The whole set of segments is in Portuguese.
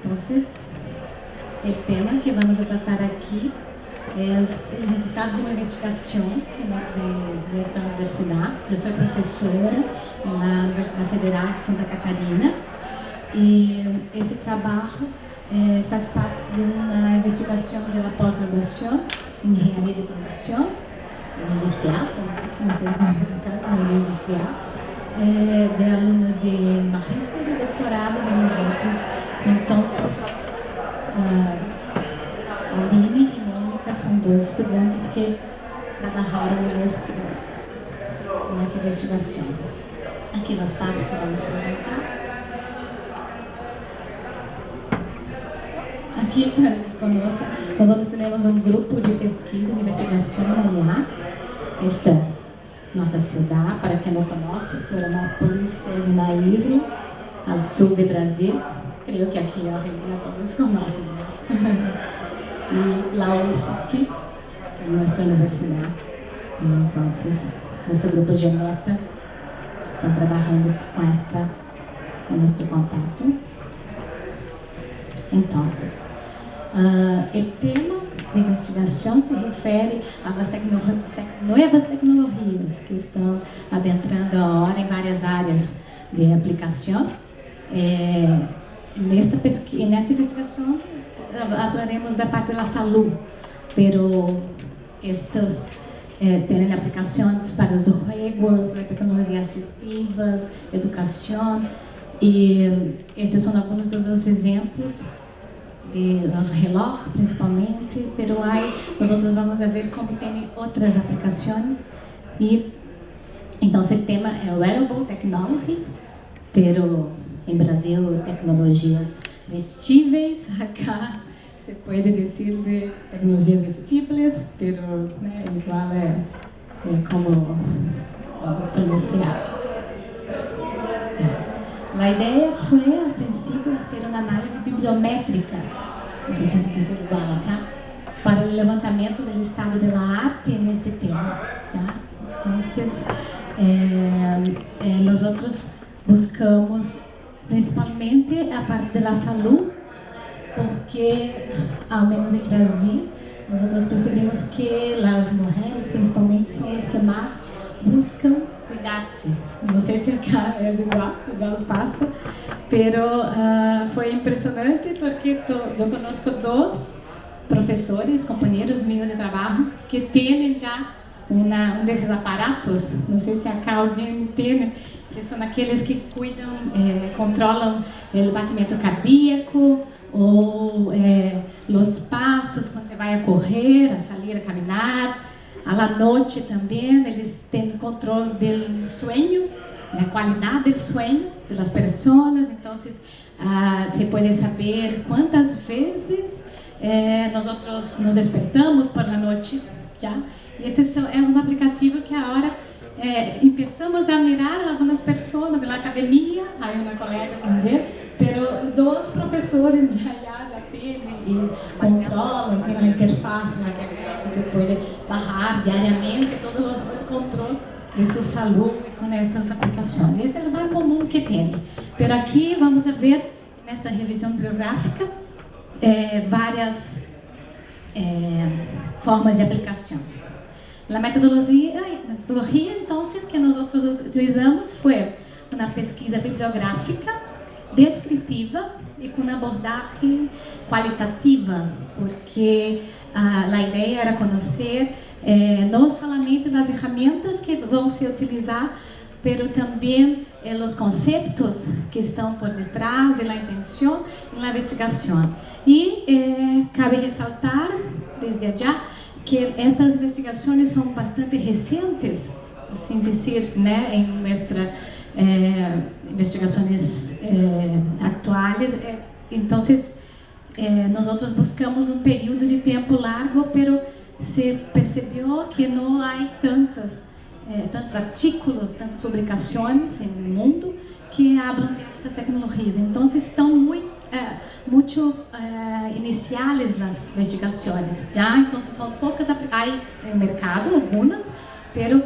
Entonces, el tema que vamos a tratar aquí es el resultado de una investigación de nuestra universidad. Yo soy profesora en la Universidad Federal de Santa Catarina y esse trabalho faz parte de uma investigação da pós-graduação em engenharia de produção industrial, como se chama, industrial, de alunos de magíster e doutorado de nosotros. Então, Aline e Mônica são dois estudantes que trabalharam nesta investigação. Aqui no espaço que vamos apresentar. Aqui, para que conheça, nós temos um grupo de pesquisa e investigação na esta nossa cidade. Para quem não conhece, Florianópolis é uma ilha ao sul do Brasil. Creio que aqui a Argentina todos conhecem. E la UFSC é nossa universidade. Então, nosso grupo de meta está trabalhando com este contato. Então, o tema de investigação se refere a novas tecnologias que estão adentrando agora em várias áreas de aplicação. Nesta investigação, falaremos da parte da saúde, pero estas têm aplicações para os jogos, tecnologias assistivas, educação, e estes são alguns dos exemplos de nosso relógio, principalmente, pero nós vamos ver como tem outras aplicações. E então o tema é wearable technologies, pero em Brasil tecnologias vestíveis. Acá se pode dizer de tecnologias vestíveis, pero igual é como vamos pronunciar. A ideia foi, a princípio, fazer uma análise bibliométrica, não sei se diz igual acá, para o levantamento do estado da arte neste tema. Então, nós buscamos principalmente a parte da saúde, porque, ao menos em Brasil, nós percebemos que as mulheres, principalmente, são as que mais buscam cuidar-se. Não sei se acá é igual passa, pero foi impressionante porque eu conosco dois professores, companheiros meus de trabalho, que têm já um desses aparatos, não sei se acá alguém tem, que são aqueles que cuidam, controlam o batimento cardíaco ou os passos quando você vai a correr, a sair, a caminhar. À noite também, eles têm controle do sonho, da qualidade do sonho das pessoas. Então, se pode saber quantas vezes nós nos despertamos por la noite. Já? E esse é um aplicativo que agora começamos a mirar algumas pessoas na academia, aí uma colega também, mas dois professores já têm e controlam, tem a interface na internet, você pode barrar diariamente todo o controle de sua saúde com essas aplicações. Esse é o mais comum que tem. Mas aqui vamos ver, nesta revisão bibliográfica, várias formas de aplicação. A metodologia, então, que nós utilizamos foi uma pesquisa bibliográfica, descritiva e com uma abordagem qualitativa, porque a ideia era conhecer não somente as ferramentas que vão se utilizar, mas também os conceitos que estão por detrás, a intenção e a investigação. E cabe ressaltar, desde já, que estas investigações são bastante recentes, assim dizer, em nossas investigações atuais. Então, nós buscamos um período de tempo largo, mas se percebeu que não há tantos artigos, tantas publicações no mundo que falam destas tecnologias. Então, estão muito iniciais as investigações. Então, são poucas, há no mercado algumas, mas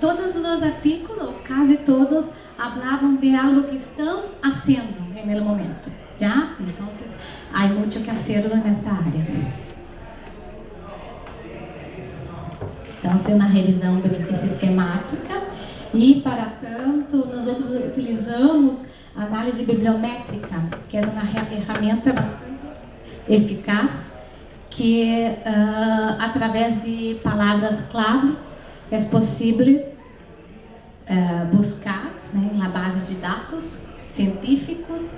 todos os artigos, ou quase todos, falavam de algo que estão fazendo no momento. ¿ya? Entonces, hay mucho que hacerlo en esta área. Entonces, uma revisão esquemática. E, para tanto, nós outros utilizamos a análise bibliométrica, que é uma ferramenta bastante eficaz, que através de palavras-clave é possível buscar, né, na base de dados científicos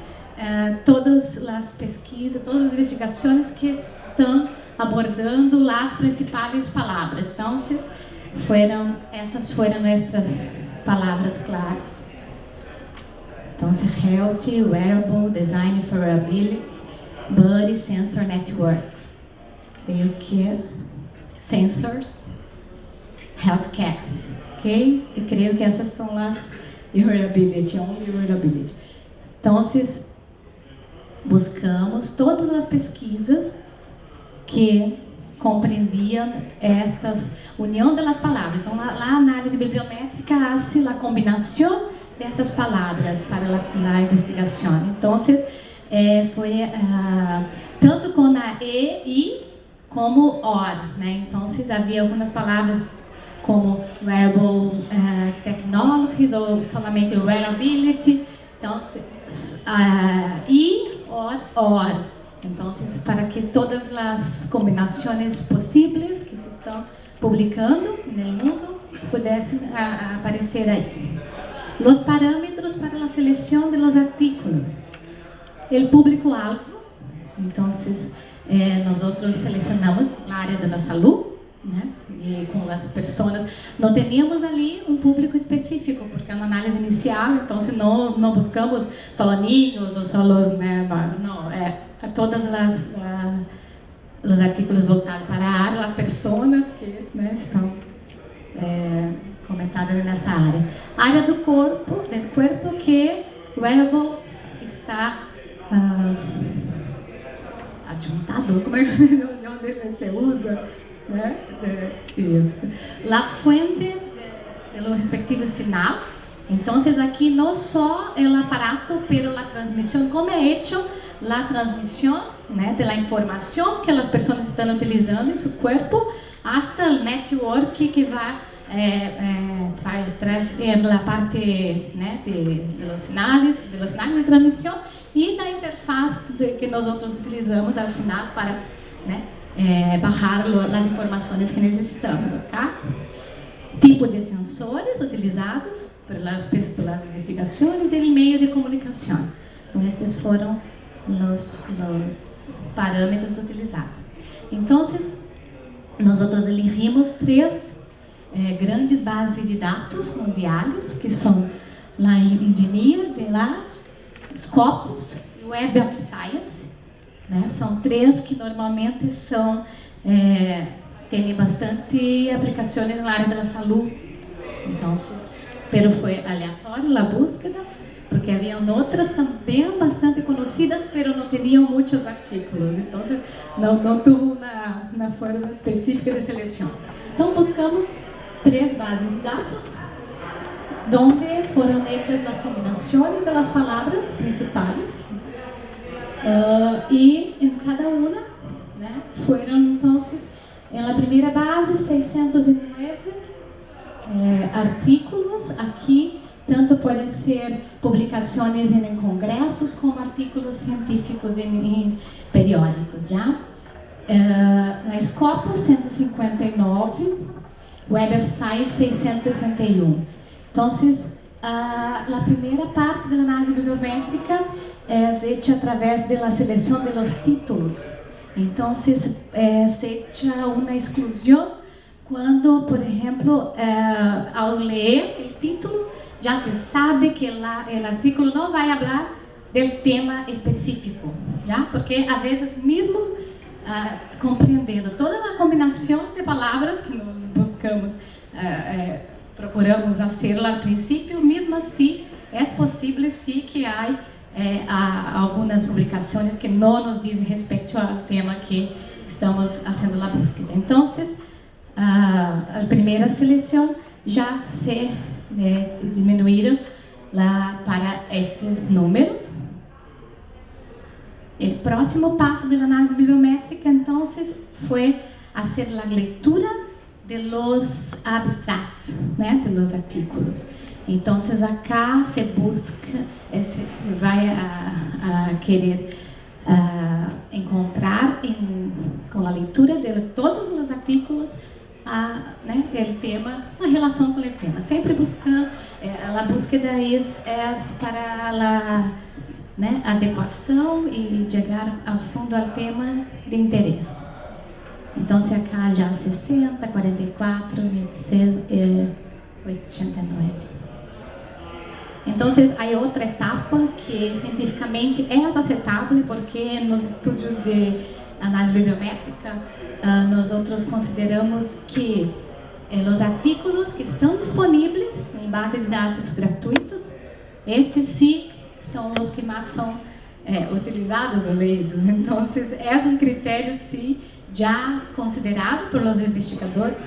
todas as pesquisas, todas as investigações que estão abordando as principais palavras. Então, estas foram nossas palavras-claves. Então, health, wearable, design for wearability, body, sensor, networks. Creio que sensors, healthcare, ok? E creio que essas são as wearability, only wearability. Então, buscamos todas as pesquisas que compreendiam estas união das palavras. Então, a análise bibliométrica hace a combinação destas palavras para a investigação. Então, foi tanto com a E, I, como OR, né? Então, havia algumas palavras como wearable technologies ou solamente wearability. Então, I, OR. Então, para que todas as combinações possíveis que se estão publicando no mundo pudessem aparecer aí. Os parâmetros para a seleção de los artículos. O público-alvo. Então, nós selecionamos a área da saúde, né? E com as pessoas. Não teníamos ali um público específico, porque é uma análise inicial, então, não buscamos só niños ou só os, né? Não, todas os artigos voltados para a área, as pessoas que, né, estão comentadas nesta área. Área do corpo que wearable está adjuntado, como é de onde se usa, né? Isso. A fuente do respectivo sinal. Então, aqui não só o aparato, pero a transmissão, como é hecho a transmissão, né, da informação que as pessoas estão utilizando em seu corpo, hasta o network que vai trazer a parte, né, de los sinais de transmissão e da interface que nós utilizamos ao final para, né, bajar as informações que necessitamos, ok? Tipo de sensores utilizados pelas investigações e meio de comunicação. Então, estes foram os parâmetros utilizados. Então, nós elegimos 3 grandes bases de dados mundiais, que são a Engineer, Velar, Scopus e Web of Science, né? São 3 que normalmente têm bastante aplicações na área da saúde. Então, pero foi aleatório a búsqueda, porque haviam outras também bastante conhecidas, pero não tinham muitos artigos. Então, não tuvo uma forma específica de seleção. Então, buscamos 3 bases de dados, onde foram hechas as combinações das palavras principais, e em cada uma, né, foram, então, na primeira base, 609 artículos. Aqui, tanto podem ser publicações em congressos, como artigos científicos em periódicos, já? Na Scopus, 159, Web of Science, 661. Então, a primeira parte da análise bibliométrica é feita através da seleção de los títulos. Então, se hecha uma exclusão quando, por exemplo, ao ler o título, já se sabe que o artigo não vai falar do tema específico, já? Porque, às vezes, mesmo compreendendo toda a combinação de palavras que nós buscamos, procuramos fazer ao princípio, mesmo assim, é possível sim que há algumas publicações que não nos dizem respeito ao tema que estamos fazendo a búsqueda. Então, a primeira seleção já se diminuíram para estes números. El próximo paso de la análisis bibliométrica entonces fue hacer la lectura de los abstractos, né, de los artículos. Entonces acá se busca, se vai a querer encontrar com a leitura de todos os artículos né, o tema, a relação com o tema. Sempre buscando, a búsqueda é para a né, adequação e chegar ao fundo ao tema de interesse. Então, se acá já 60, 44, 26 e 89. Então, há outra etapa que cientificamente é aceitável, porque nos estudos de análise bibliométrica, nós consideramos que os artículos que estão disponíveis em base de dados gratuitas, estes sim são os que mais são utilizados ou leídos. Então, é critério sim já considerado por los investigadores,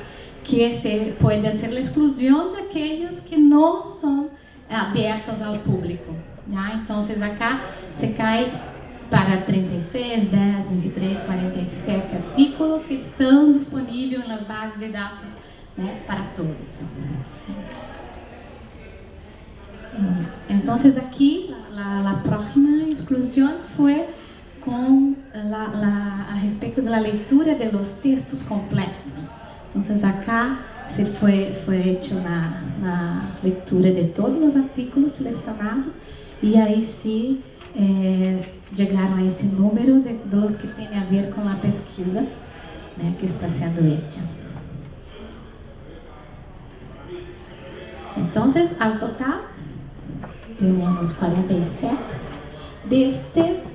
que se pode ser a exclusão daqueles que não são abertos ao público. Então, acá se cai para 36, 10, 23, 47 artículos que estão disponíveis nas bases de dados, né, para todos. Então, aqui, a próxima exclusão foi a respeito da leitura de los textos completos. Então, acá se foi hecho na leitura de todos os artículos selecionados, e aí sim chegaram a esse número dos que tem a ver com a pesquisa, né, que está sendo feita. Então, ao total, temos 47 destes,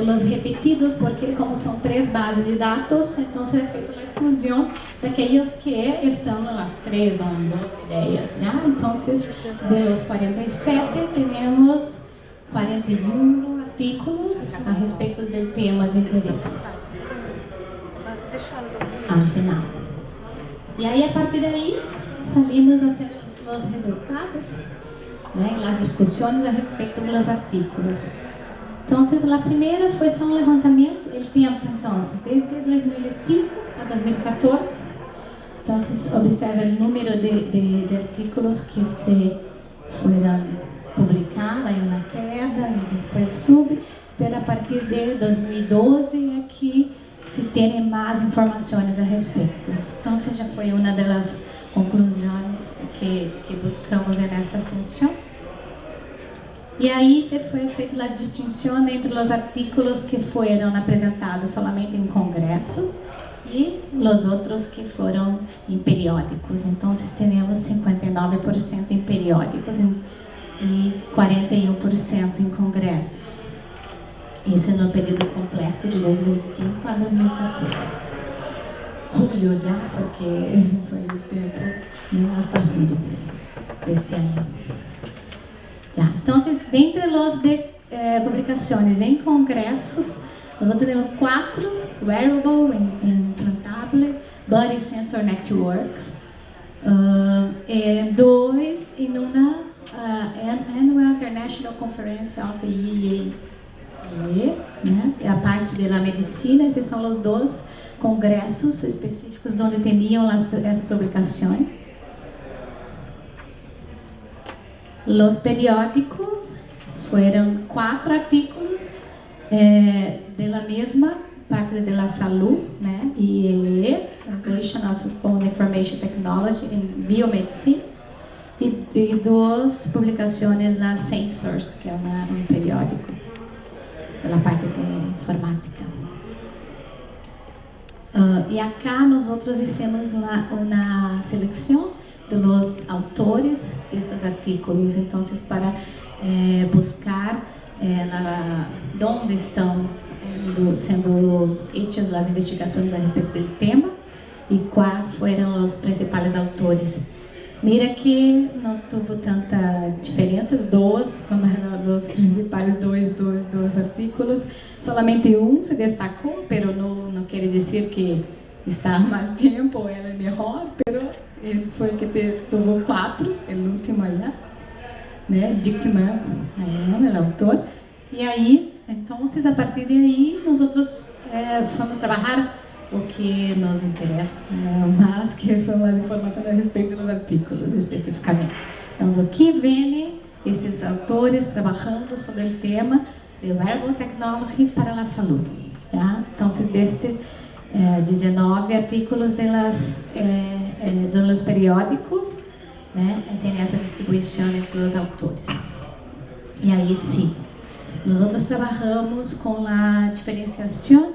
os repetidos, porque como são 3 bases de dados, então é feita a exclusão daqueles que estão nas 3 ou 2 ideias, né? Então, de los 47, temos 41 artículos a respeito do tema de interesse, ao final. E aí, a partir daí, salimos a hacer os resultados, né, as discussões a respeito dos artículos. Então, a primeira foi só um levantamento, o tempo, então, desde 2005 a 2014. Então, observa o número de artículos que se foram publicados, aí uma queda, e depois sube, mas a partir de 2012 aqui se tem mais informações a respeito. Então, já foi uma das conclusões que buscamos nessa sessão. E aí se foi feita a distinção entre os artículos que foram apresentados somente em congressos e os outros que foram em periódicos. Então, temos 59% em periódicos e 41% em congressos. Isso no período completo de 2005 a 2014. Julho já, porque foi o tempo hasta julho deste ano. Já. Então, dentre os de publicações em congressos, nós temos 4 Wearable Implantable Body Sensor Networks, 2 em uma Annual International Conference of IEA, né? A parte da medicina. Esses são os 2 congressos específicos onde tinham essas publicações. Los periódicos foram 4 artículos de la mesma parte de la salud, né? IEE, Translation of Own Information Technology in Biomedicine, e 2 publicações na Sensors, que é um periódico da parte de informática. E acá nós fizemos uma seleção dos autores destes artículos, então, para buscar onde estão sendo hechas as investigações a respeito do tema e quais foram os principais autores. Mira que não teve tanta diferença, 2 foram os principais dois artículos, solamente um se destacou, mas não quer dizer que está mais tempo ou ela é melhor, mas ele foi que teve 4, o último allá, né? Dick Mann, é o autor, E aí, então, a partir de aí, nós fomos trabalhar o que nos interessa, mais que são as informações a respeito dos artículos, especificamente. Então, do que vêm esses autores trabalhando sobre o tema de Wearable Technologies para a saúde. Já? Então, desde 19 artículos dos periódicos, né, tem essa distribuição entre os autores. E aí, sim, nós trabalhamos com a diferenciação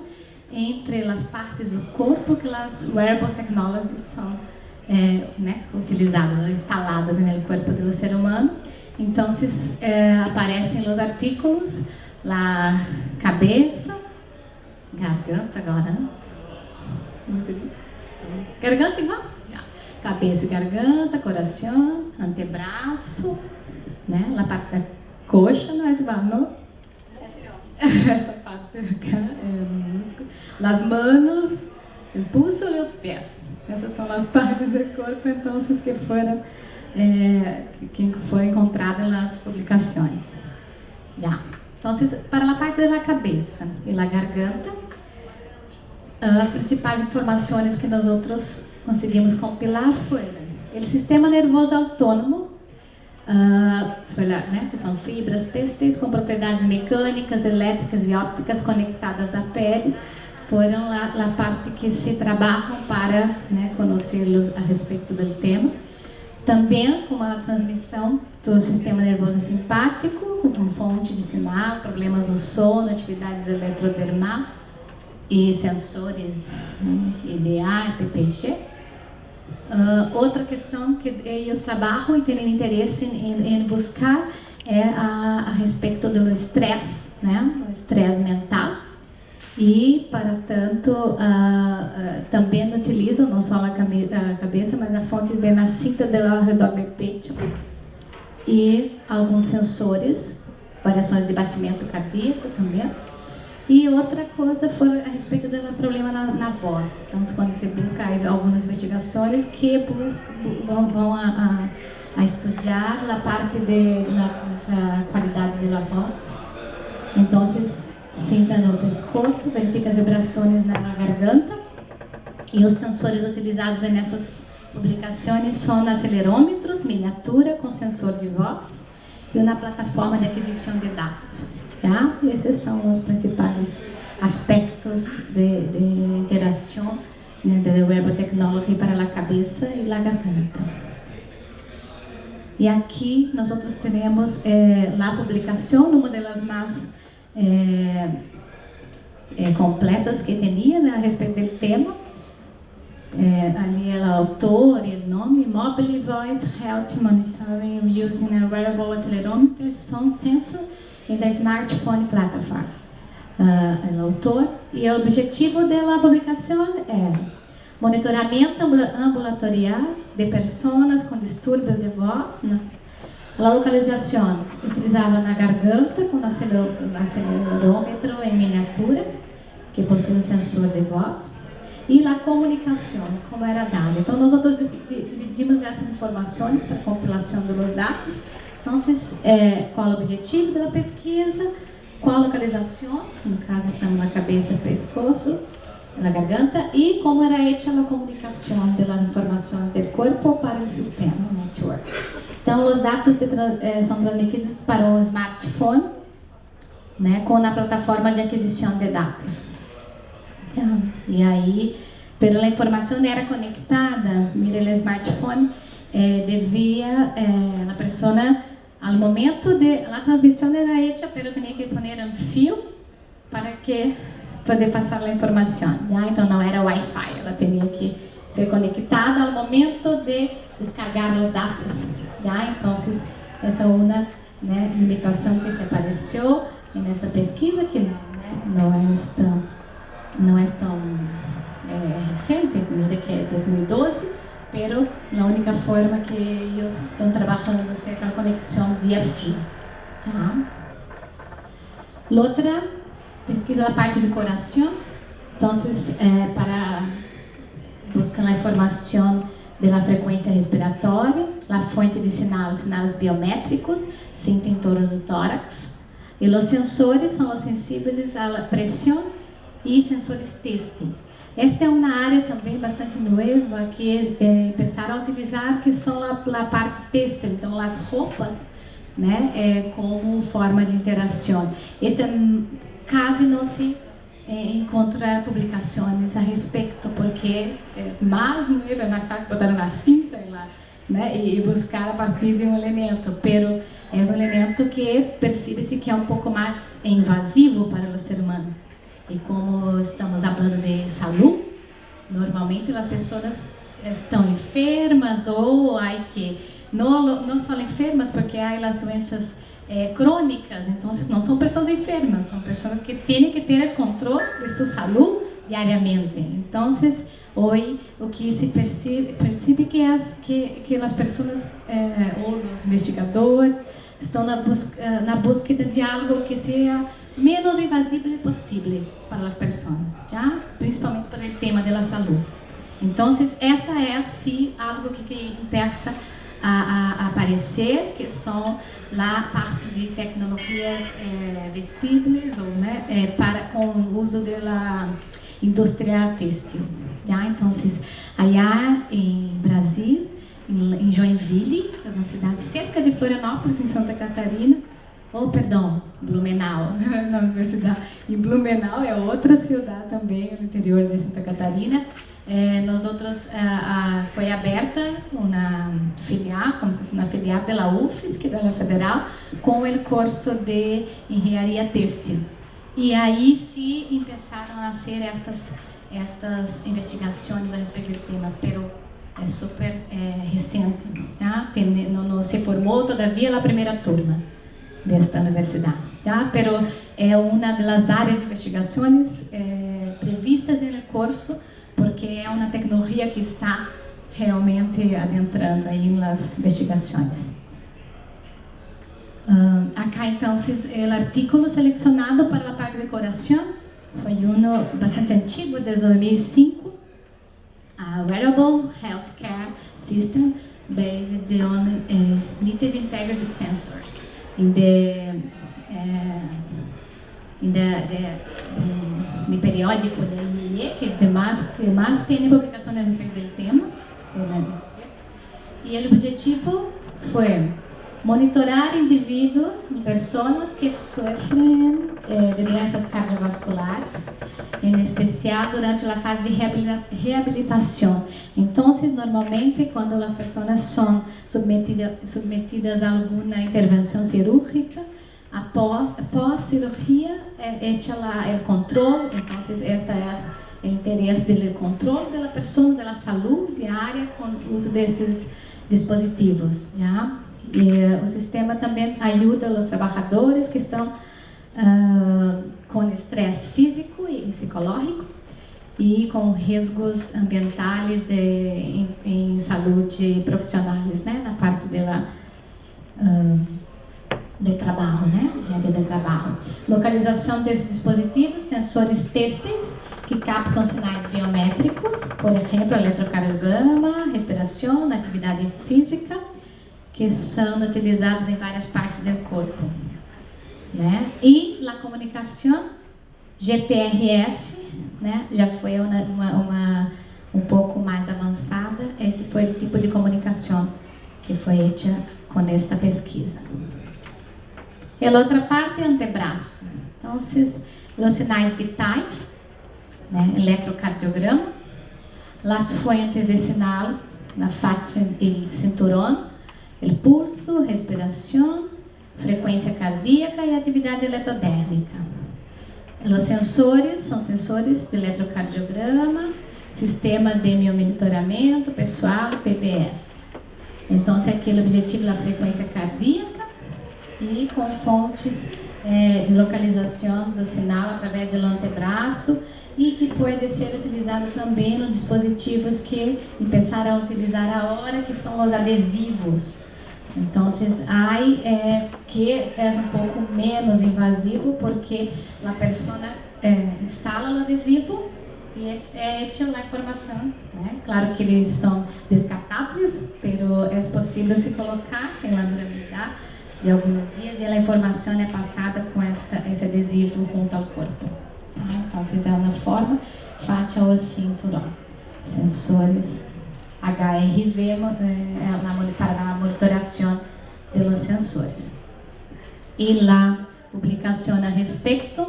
entre as partes do corpo que as wearable technologies são utilizadas ou instaladas no corpo do ser humano. Então, aparecem nos artículos a cabeça, garganta agora, né? Como se diz? Garganta igual? Cabeça e garganta, coração, antebraço, né? A parte da coxa não é igual, não? Essa parte acá é músculo. As manos, o pulso e os pés. Essas são as partes do corpo, então, que foram encontradas nas publicações. Já. Então, para a parte da cabeça e da garganta, as principais informações que nós conseguimos compilar foram o sistema nervoso autônomo, que são fibras têxteis com propriedades mecânicas, elétricas e ópticas conectadas a peles, foram a parte que se trabalham para conhecê-los a respeito do tema. Também com a transmissão do sistema nervoso simpático, com fonte de sinal, problemas no sono, atividades eletrodermal e sensores EDA e PPG. Outra questão que eles trabalham e têm interesse em buscar é a respeito do estresse, o estresse mental. E, para tanto, também utilizam não só a cabeça, mas a fonte bem nascida ao redor do peito e alguns sensores, variações de batimento cardíaco também. E outra coisa foi a respeito do problema na voz. Então, quando se busca algumas investigações que vão a estudar a parte da qualidade da voz. Então, senta no pescoço, verifica as vibrações na garganta e os sensores utilizados nessas publicações são acelerômetros, miniatura com sensor de voz e uma plataforma de aquisição de dados. Tá? Esses são os principais aspectos de interação da Wearable Technology para a cabeça e a garganta. E aqui nós temos a publicação, uma das mais completas que tinha a respeito do tema. Ali é o autor e o nome: Mobile Voice Health Monitoring Using a Wearable Accelerometer Sound Sensor in the Smartphone Platform. O autor e o objetivo da publicação é monitoramento ambulatorial de pessoas com distúrbios de voz. A localização utilizava na garganta com acelerômetro em miniatura, que possui um sensor de voz, e a comunicação, como era dada. Então, nós dividimos essas informações para a compilação dos dados. Então, qual o objetivo da pesquisa, qual a localização, no caso estamos na cabeça, pescoço, na garganta, e como era feita a comunicação das informações do corpo para o sistema network. Então, os dados são transmitidos para um smartphone, com a plataforma de aquisição de dados. E aí, pero a informação era conectada, mira, o smartphone devia, a pessoa, ao momento a transmissão era feita, pero tinha que pôr um fio para que poder passar a informação. Então, não era Wi-Fi, ela tinha que ser conectada ao momento de descargar os dados. Então, essa é uma limitação que se apareceu nesta pesquisa, que não é tão recente, mira que é 2012, pero a única forma que eles estão trabalhando é com a conexão via fio. Outra pesquisa a parte de coração. Então, para buscar a informação da frequência respiratória, a fonte de sinais biométricos, sinta em torno do tórax, E os sensores são os sensíveis à pressão e sensores têxteis. Esta é uma área também bastante nova que começaram a utilizar, que são a parte têxtil, então as roupas, né, como forma de interação. Este quase não se encontra publicações a respeito, porque é mais fácil botar uma cinta lá, né, e buscar a partir de um elemento, pero é um elemento que percebe-se que é um pouco mais invasivo para o ser humano. E como estamos falando de saúde, normalmente as pessoas estão enfermas ou não só enfermas, porque há as doenças crônicas, então não são pessoas enfermas, são pessoas que têm que ter o controle de sua saúde diariamente. Então, hoje o que se percebe que as pessoas ou os investigadores estão na busca de algo que seja menos invasivo possível para as pessoas, já? Principalmente para o tema da saúde. Então, esta é assim algo que começa a aparecer, que são lá parte de tecnologias vestíveis ou com o uso da indústria têxtil, já? Então, allá em Brasil, em Joinville, que é uma cidade cerca de Florianópolis, em Santa Catarina, Blumenau, na universidade. E Blumenau é outra cidade também no interior de Santa Catarina. Foi aberta uma filial, como se fosse uma filial da UFSC, da Federal, com o curso de engenharia têxtil. E aí se começaram a ser estas investigações a respeito do tema, pero é super recente, tá? Não se formou todavia a primeira turma desta universidade, tá? Pero é uma das áreas de investigações previstas no curso, porque é uma tecnologia que está realmente adentrando aí nas investigações. Acá, então, o artigo selecionado para a parte de decoração foi bastante antigo, de 2005, a Wearable Healthcare System based on Knitted Integrity Sensors in the periódico da IEE, que mais tem publicações a respeito do tema. E o objetivo foi monitorar indivíduos, pessoas que sofrem de doenças cardiovasculares, em especial durante a fase de reabilitação. Então, normalmente, quando as pessoas são submetidas a alguma intervenção cirúrgica, após cirurgia é hecho o controle. Então, este é o interesse do controle da pessoa, da saúde diária com o uso desses dispositivos, já? E o sistema também ajuda os trabalhadores que estão com estresse físico e psicológico e com riscos ambientais em saúde profissionais, né, na parte de trabalho, né, área de trabalho. Localização desses dispositivos, sensores têxteis que captam sinais biométricos, por exemplo, eletrocardiograma, respiração, atividade física, que são utilizados em várias partes do corpo, né? E a comunicação GPRS, né? Já foi um pouco mais avançada. Este foi o tipo de comunicação que foi feita com esta pesquisa. E a outra parte é antebraço. Então, os sinais vitais, né? Eletrocardiograma, as fontes de sinal, na faixa e cinturão, o pulso, respiração, frequência cardíaca e atividade eletrodérmica. Os sensores são sensores de eletrocardiograma, sistema de monitoramento pessoal, PPS. Então, aqui o objetivo é a frequência cardíaca e com fontes de localização do sinal através do antebraço e que pode ser utilizado também nos dispositivos que começaram a utilizar agora, que são os adesivos. Então, que é um pouco menos invasivo, porque a pessoa instala o adesivo e é a informação, né? Claro que eles são descartáveis, mas é possível se colocar, tem a durabilidade, de alguns dias, e a informação é passada com esse adesivo junto ao corpo. Então, é uma forma fácil ao cinturão. Sensores HRV para a monitoração dos sensores. E a publicação a respeito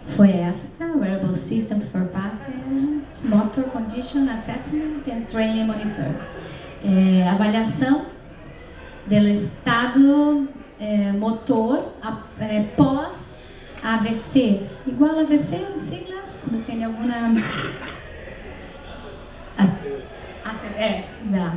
foi esta: Wearable System for Patent, Motor Condition Assessment and Training Monitor. Avaliação do estado motor pós AVC. Igual AVC, sigla? Não tem alguma...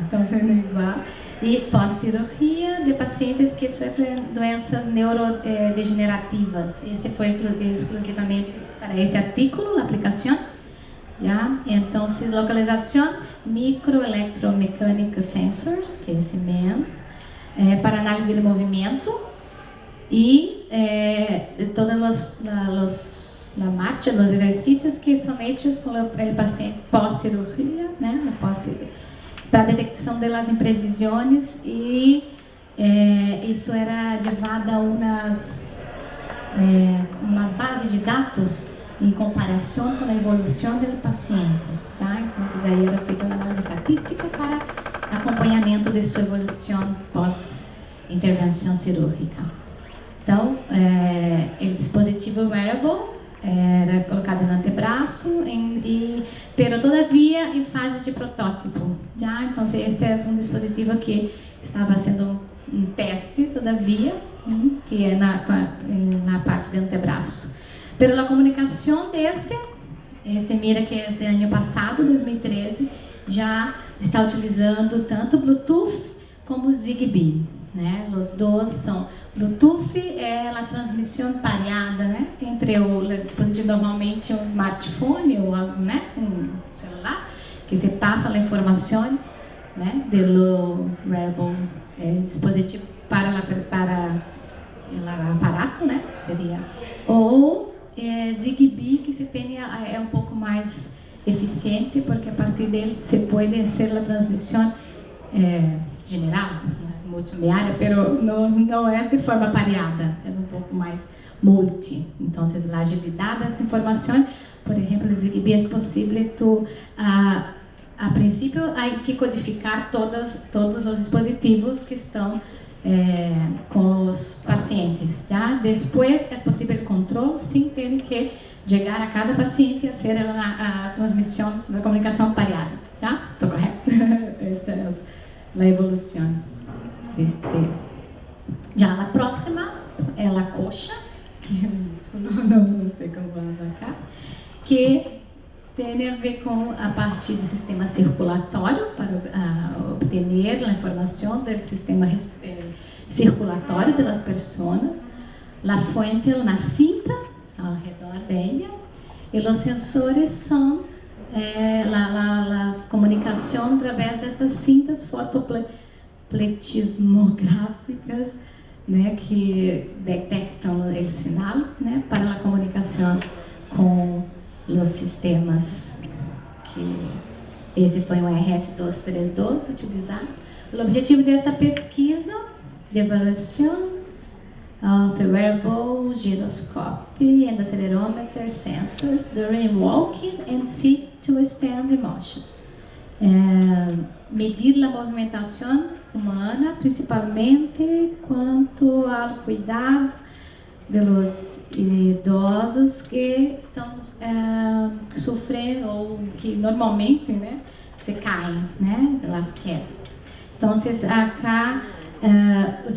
então sendo igual. E pós-cirurgia de pacientes que sofrem doenças neurodegenerativas. Este foi exclusivamente para esse artigo, a aplicação. Já? Então, localização microelectromecânica sensors, que é esse MEMS, para análise de movimento e todas as marchas, os exercícios que são feitos para pacientes pós-cirurgia, né? Para a detecção das imprecisões, e isto era levado a uma base de dados em comparação com a evolução do paciente. Tá? Então, aí era feita uma análise estatística para acompanhamento de sua evolução pós-intervenção cirúrgica. Então, o dispositivo wearable era colocado no antebraço, pero todavia em fase de protótipo. Já? Então, este é um dispositivo que estava sendo um teste todavia, que é na parte do antebraço. Pero a comunicação este mira que é do ano passado, 2013, já está utilizando tanto Bluetooth como Zigbee. Né? Os dois são Bluetooth, é a transmissão pareada, né? Entre o dispositivo, normalmente um smartphone ou algo, né? Um celular, que se passa a informação, né? Do wearable dispositivo para o aparato, né? Seria. Ou Zigbee, que se tem é um pouco mais eficiente, porque a partir dele se pode ser a transmissão general, multimedia, pero não é de forma pareada, é um pouco mais multi. Então, a agilidade desta informação, por exemplo, o Zigbee é possível a princípio, há que codificar todos os dispositivos que estão com os pacientes. Já? Depois, é possível o controle sem ter que chegar a cada paciente e fazer a transmissão da comunicação pareada. Já? Estou correto? Esta é a evolução deste. Já a próxima é a coxa, que não sei como vai cá, que tem a ver com a parte do sistema circulatório, para obter a informação do sistema circulatório das pessoas, a fonte na cinta ao redor dela, e os sensores são a comunicação através dessas cintas fotopletismográficas, né, que detectam o sinal, né, para a comunicação com os sistemas, que esse foi um RS-232 utilizado. O objetivo dessa pesquisa de avaliação of wearable gyroscope and accelerometer sensors during walking and sit-to-stand motion. Medir a movimentação humana, principalmente quanto ao cuidado dos idosos que estão sofrendo ou que normalmente, né, se caem, né, elas quedam. Então, acá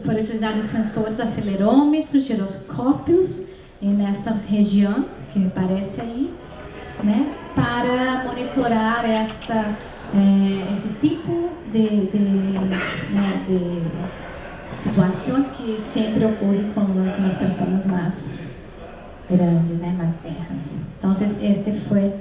foram utilizados sensores, acelerômetros, giroscópios nesta região que aparece aí, né, para monitorar esse tipo de situação que sempre ocorre com as pessoas mais grandes, né, mais velhas. Então, este foi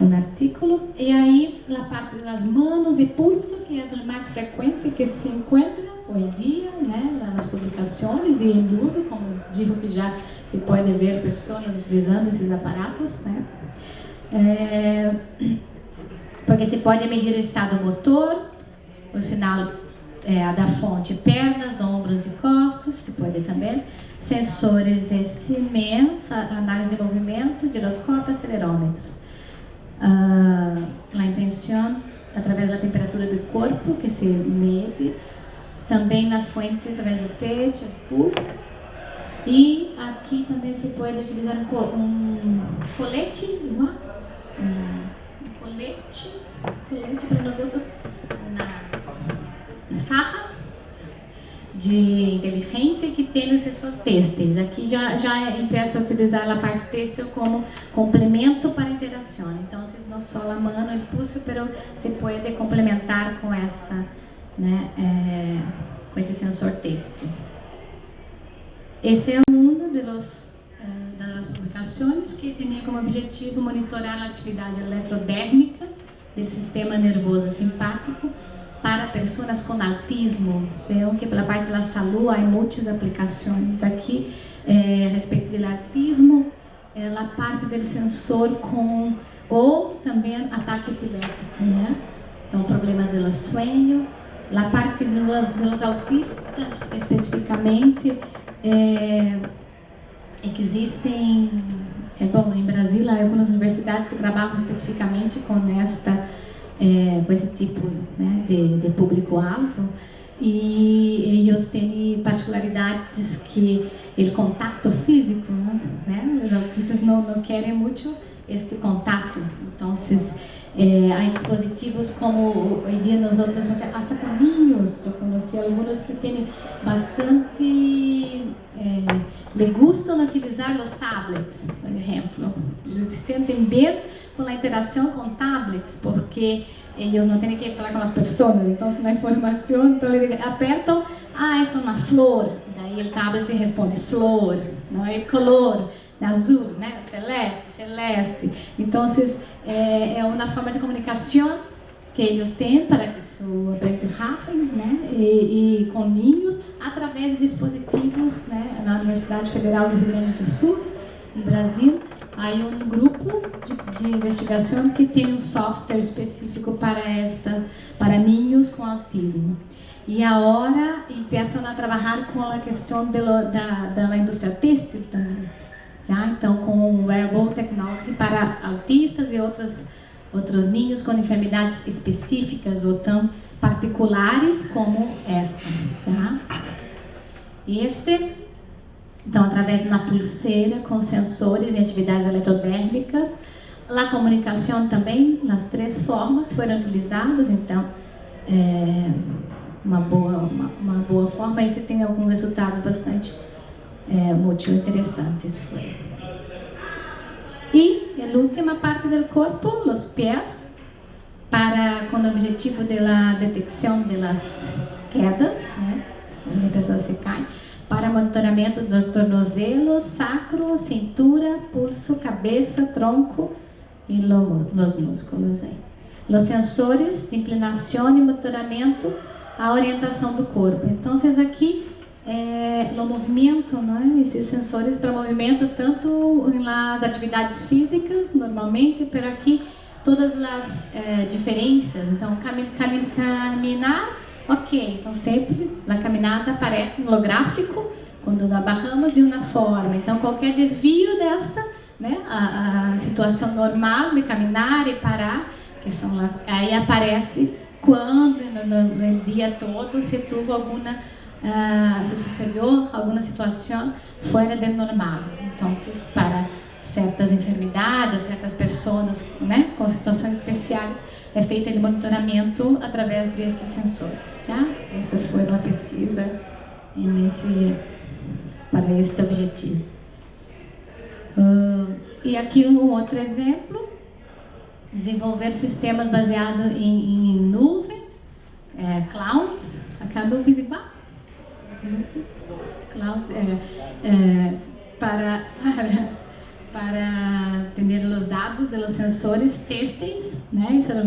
um artigo. E aí, a parte das mãos e pulso, que é a mais frequente que se encontra hoje em dia, né, nas publicações e em uso, como digo que já se pode ver pessoas utilizando esses aparatos, né, porque se pode medir o estado motor, o sinal a da fonte, pernas, ombros e costas, se pode também. Sensores SMEMS, análise de movimento, giroscópio, acelerômetros. A intenção, através da temperatura do corpo, que se mede, também na fonte, através do peito, pulso. E aqui também se pode utilizar um colete, igual, colete para nós outros, uma farra de inteligente que tem o sensor têxtil. Aqui já empieza a utilizar a parte têxtil como complemento para a interação. Então, não só a mão e o pulso, mas se pode complementar com essa, né, com esse sensor têxtil. Esse é das publicações que tinha como objetivo monitorar a atividade eletrodérmica do sistema nervoso simpático para pessoas com autismo. Vejam que pela parte da saúde há muitas aplicações. Aqui, a respeito do autismo, a parte do sensor ou também ataque epilético, né? Então, problemas do sonho. A parte dos autistas, especificamente, existem, em Brasil há algumas universidades que trabalham especificamente com esse tipo, né, de público-alvo, e eles têm particularidades que o contato físico, né, os autistas não querem muito este contato. Então, há dispositivos como hoje em dia nós outros, até com ninhos, eu conheci alguns que têm bastante le gustam utilizar os tablets, por exemplo. Eles se sentem bem com a interação com tablets, porque eles não têm que falar com as pessoas, então se não há informação, então eles apertam, essa é uma flor, daí o tablet responde flor, não é color, azul, né, celeste. Então, é uma forma de comunicação que eles têm para sua aprendizagem, né, e com ninhos, através de dispositivos, né, na Universidade Federal do Rio Grande do Sul, no Brasil. Há um grupo de investigação que tem um software específico para ninhos com autismo. E agora começam a trabalhar com a questão da indústria têxtil também. Já? Então, com wearable technology para autistas e outros ninhos com enfermidades específicas ou tão particulares como esta. Tá? Então, através de uma pulseira com sensores e atividades eletrodérmicas, a comunicação também, nas 3 formas, foram utilizadas. Então, uma boa forma. E você tem alguns resultados bastante muito interessantes. E a última parte do corpo, os pés, com o objetivo da detecção das quedas, né? Quando a pessoa se cai, para monitoramento do tornozelo, sacro, cintura, pulso, cabeça, tronco e os músculos. Os sensores de inclinação e monitoramento, a orientação do corpo. Então, aqui, no movimento, né? Esses sensores para movimento, tanto nas atividades físicas, normalmente, mas aqui todas as diferenças. Então, caminhar, ok. Então, sempre na caminhada aparece no gráfico, quando nós barramos de uma forma. Então, qualquer desvio desta, né? A situação normal de caminhar e parar, que são aí aparece quando no dia todo se teve se sucedeu alguma situação fora do normal. Então, para certas enfermidades, certas pessoas, né, com situações especiais, é feito o monitoramento através desses sensores. Tá? Essa foi uma pesquisa para este objetivo. E aqui um outro exemplo: desenvolver sistemas baseados em nuvens, clouds, aqui a nuvens igual. Clouds, para atender os dados dos sensores têxteis, né? Isso era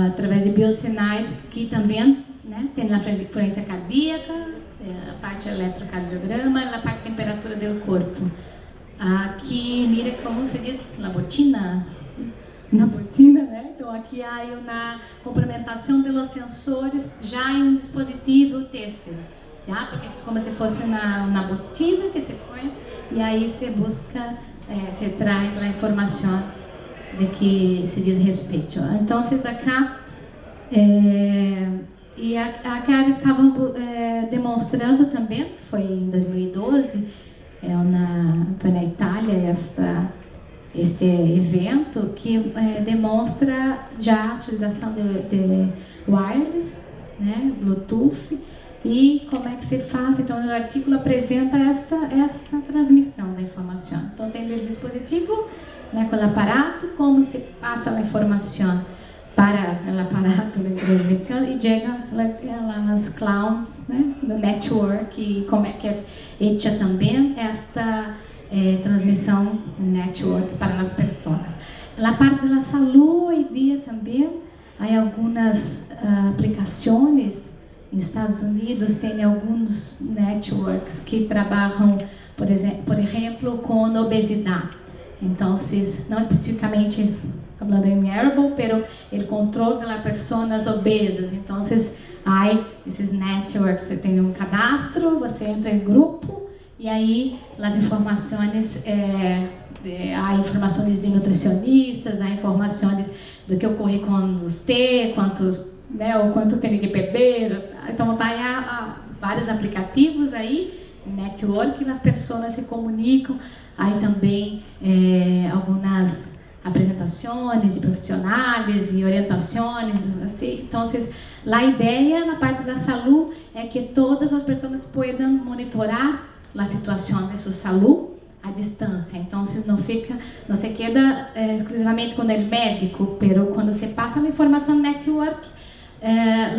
através de biosinais que também, né, tem a frequência cardíaca, a parte eletrocardiograma e a parte de temperatura do corpo. Aqui, mira como se diz, na botina, né? Então, Então aqui há uma complementação dos sensores já em um dispositivo tester, já? Porque é como se fosse uma botina que se põe e aí se busca, se traz a informação de que se diz respeito. Então, acá e a Cara estavam demonstrando também, foi em 2012, foi na Itália este evento que demonstra já a utilização de wireless, né, Bluetooth, e como é que se faz. Então, no artigo apresenta esta transmissão da informação. Então, tem o dispositivo, né, com o aparato, como se passa a informação para o aparato de transmissão e chega às clouds, né, do network, e como é que é feita também esta transmissão network para as pessoas. Na parte da saúde, hoje em dia também, há algumas aplicações. Nos Estados Unidos tem alguns networks que trabalham, por exemplo, com obesidade. Então, não especificamente falando em wearable, pero o controle das pessoas obesas. Então, há esses networks, você tem um cadastro, você entra em grupo, e aí as informações, há informações de nutricionistas, há informações do que ocorre com você, ou quanto tem que perder. Então, há vários aplicativos aí, network, e as pessoas se comunicam. Há também algumas apresentações de profissionais e orientações, assim. Então, a ideia na parte da saúde é que todas as pessoas possam monitorar a situação de sua saúde à distância. Então, não se queda exclusivamente com o médico, pero quando se passa a informação network,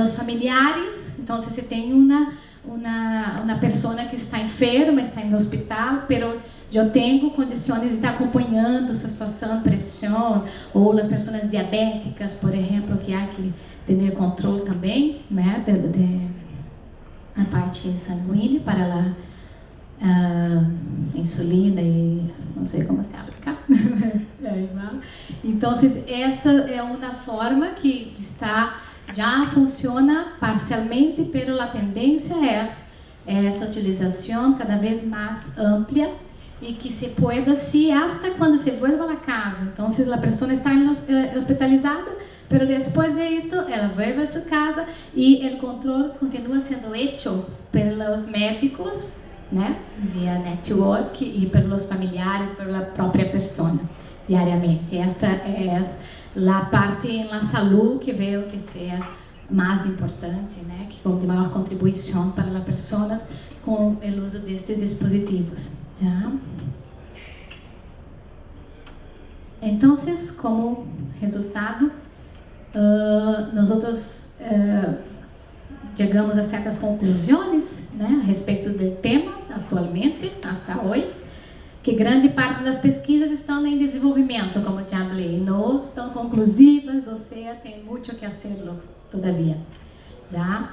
os familiares. Então, se tem uma pessoa que está enferma, está no hospital, pero eu tenho condições de estar acompanhando sua situação, pressão, ou as pessoas diabéticas, por exemplo, que há que ter controle também, né, a parte sanguínea para a insulina e não sei como se aplica. Então, esta é uma forma que já funciona parcialmente, pero a tendência é essa utilização cada vez mais ampla e que se pueda, hasta quando se vuelva a casa. Então, se a pessoa está hospitalizada, pero depois de isto, ela vuelve a sua casa e o controle continua sendo feito pelos médicos, né, via network, e pelos familiares, pela própria pessoa, diariamente. Esta é a parte na saúde que veio que seja mais importante, né, que com maior contribuição para as pessoas com o uso destes dispositivos. Já. Então, como resultado, nós chegamos a certas conclusões, né, a respeito do tema atualmente, até hoje, que grande parte das pesquisas estão em desenvolvimento, como já falei, não estão conclusivas, ou seja, tem muito que fazer todavia. Já.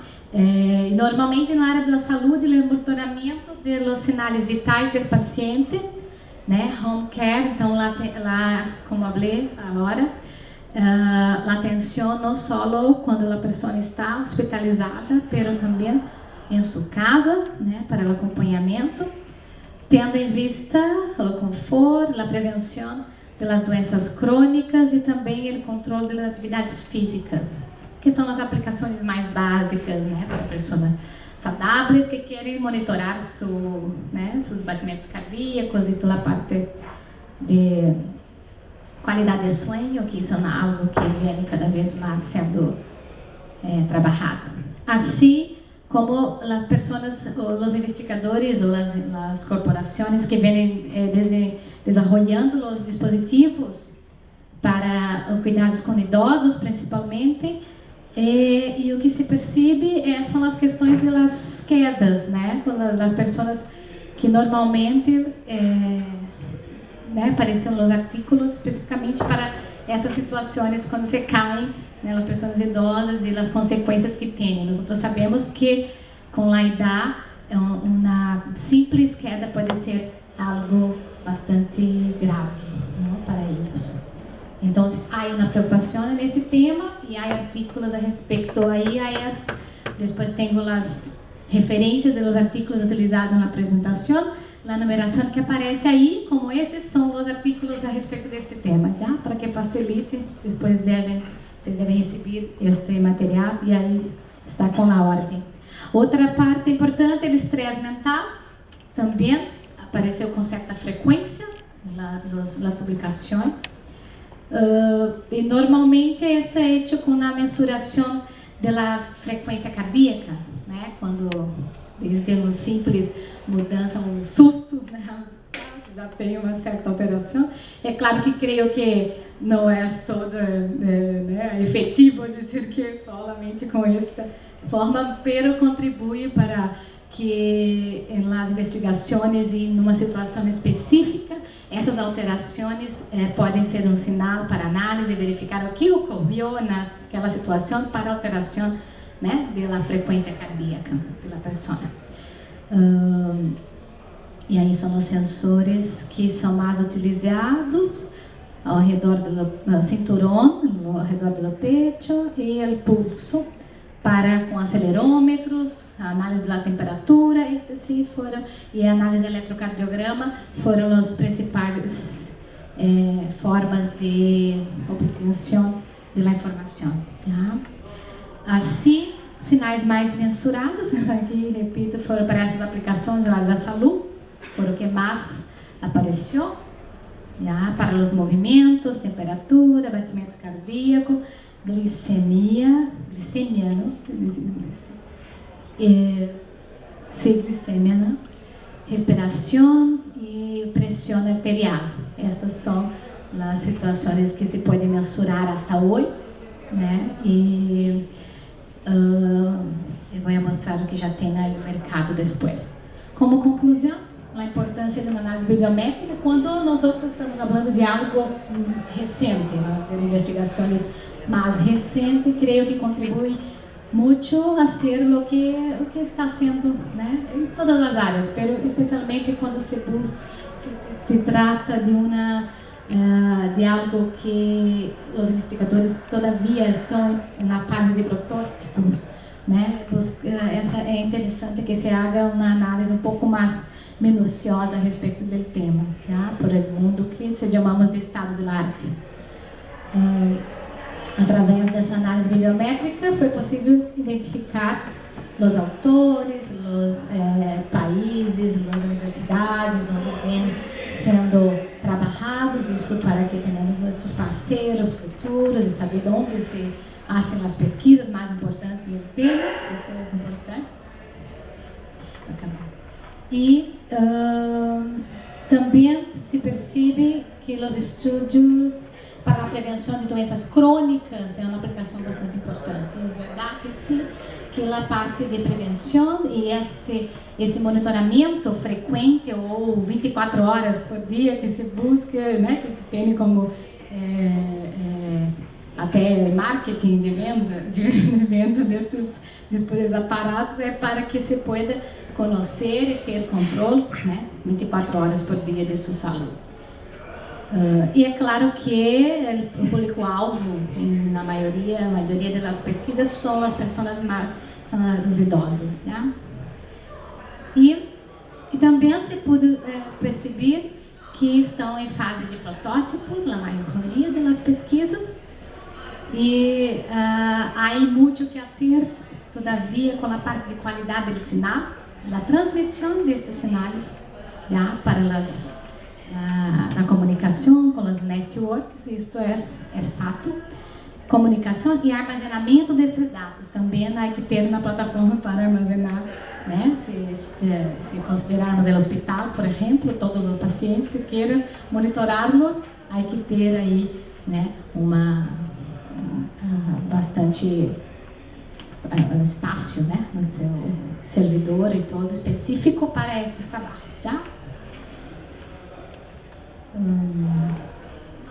Normalmente na área da saúde, o monitoramento dos sinais vitais do paciente, né, home care. Então lá como falei agora, a atenção não só quando a pessoa está hospitalizada, mas também em sua casa, né, para o acompanhamento, tendo em vista o conforto, a prevenção das doenças crônicas e também o controle das atividades físicas, que são as aplicações mais básicas, né, para pessoas saudáveis que querem monitorar seus batimentos cardíacos e toda a parte de qualidade de sonho, que são algo que vem cada vez mais sendo trabalhado. Assim como as pessoas, os investigadores ou as corporações que vêm desenvolvendo os dispositivos para cuidados com idosos, principalmente. E o que se percebe são as questões das quedas, né? Das pessoas que normalmente aparecem nos artigos especificamente para essas situações quando se caem, né, as pessoas idosas e as consequências que têm. Nós sabemos que com a idade uma simples queda pode ser algo bastante grave, não, para eles. Então, há uma preocupação nesse tema e há artículos a respeito aí. Depois tenho as referências dos artículos utilizados na apresentação, na numeração que aparece aí, como estes são os artículos a respeito deste tema, já? Para que facilite, depois vocês devem receber este material e aí está com a ordem. Outra parte importante é o estresse mental. Também apareceu com certa frequência nas publicações. E normalmente isso é feito com a mensuração da frequência cardíaca, né? Quando desde uma simples mudança, um susto, né? Já tem uma certa alteração. É claro que creio que não é todo efetivo dizer que solamente com esta forma, pero contribui para que nas investigações e numa situação específica, essas alterações podem ser um sinal para análise e verificar o que ocorreu naquela situação para alteração, né, da frequência cardíaca da pessoa. E aí são os sensores que são mais utilizados ao redor do cinturão, ao redor do peito e o pulso, com acelerômetros, a análise da temperatura, e a análise de eletrocardiograma foram as principais formas de obtenção da informação. Tá? Assim, sinais mais mensurados, aqui repito, foram para essas aplicações lá da saúde, foram o que mais apareceu, já? Para os movimentos, temperatura, batimento cardíaco, glicemia, não? Glicemia, não? Respiração e pressão arterial. Estas são as situações que se pode mensurar até hoje, né? E eu vou mostrar o que já tem no mercado depois. Como conclusão, a importância de uma análise bibliométrica quando nós estamos falando de algo recente, vamos dizer, investigações mais recentes, creio que contribui muito a ser o que está sendo, né, em todas as áreas, mas especialmente quando se trata de algo que os investigadores todavia estão na parte de protótipos, né? É interessante que se haja uma análise um pouco mais minuciosa a respeito do tema, tá? Por o mundo que se chamamos de estado da arte. Através dessa análise bibliométrica foi possível identificar os autores, os países, as universidades onde vêm sendo trabalhados, isso para que tenhamos nossos parceiros futuros e saber onde se fazem as pesquisas mais importantes do tema, isso é importante. E também se percebe que os estudos para a prevenção de doenças crônicas é uma aplicação bastante importante. É verdade que sim, que a parte de prevenção e este monitoramento frequente ou 24 horas por dia que se busca, né, que se tem como até marketing de venda desses aparatos é para que se pueda conhecer e ter controle, né, 24 horas por dia de sua saúde. E é claro que o público-alvo, na maioria das pesquisas, são as pessoas são os idosos, né? E também se pode perceber que estão em fase de protótipos, na maioria das pesquisas, e há muito que fazer, todavia, com a parte de qualidade do sinal, da transmissão destes sinais, já, para a comunicação com as networks, isto é fato. Comunicação e armazenamento desses dados. Também há que ter uma plataforma para armazenar, né? Se considerarmos o hospital, por exemplo, todos os pacientes, se queiram monitorá-los, há que ter aí, né, bastante espaço, né, no seu servidor e todo específico para estes trabalhos, já?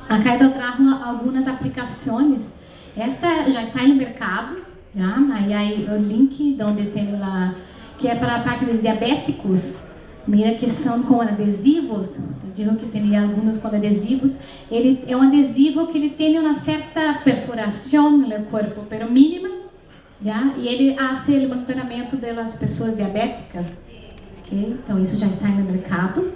Acá eu trago algumas aplicações. Esta já está em mercado, já? Aí o link onde tem lá, que é para a parte de diabéticos, Mira que são com adesivos, eu digo que tem alguns com adesivos, ele é um adesivo que ele tem uma certa perfuração no corpo, pero mínima, já, e ele faz o monitoramento das pessoas diabéticas, okay? Então isso já está no mercado.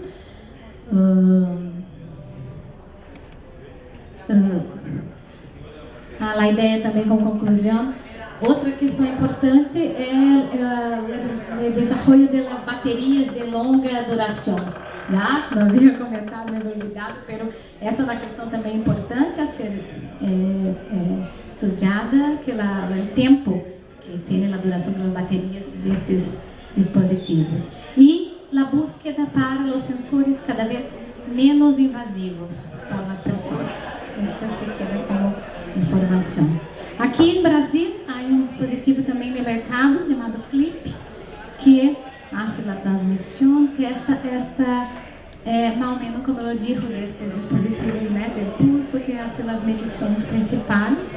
A ideia também, como conclusão, outra questão importante é o desenvolvimento das baterias de longa duração. Já não havia comentado, me havia olvidado, mas essa é uma questão também importante a ser estudada, que o tempo que tem a duração das baterias destes dispositivos. E a búsqueda para os sensores cada vez menos invasivos para as pessoas. Esta se queda como informação. Aqui em Brasil, há um dispositivo também de mercado chamado Clip, que faz a transmissão, que esta mais ou menos como eu digo, destes dispositivos, né, do pulso, que fazem as medições principais.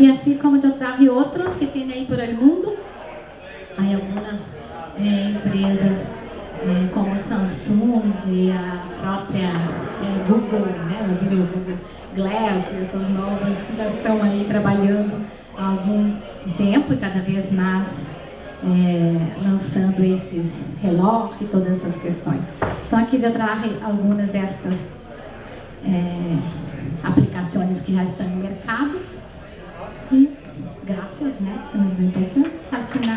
E assim como eu trago outros que tem aí por el mundo, há algumas empresas como Samsung e a própria Google, né, o Google Glass, essas novas que já estão aí trabalhando há algum tempo e cada vez mais lançando esses relógios e todas essas questões. Então aqui eu trago algumas destas aplicações que já estão no mercado e graças, né, pela atenção. Al final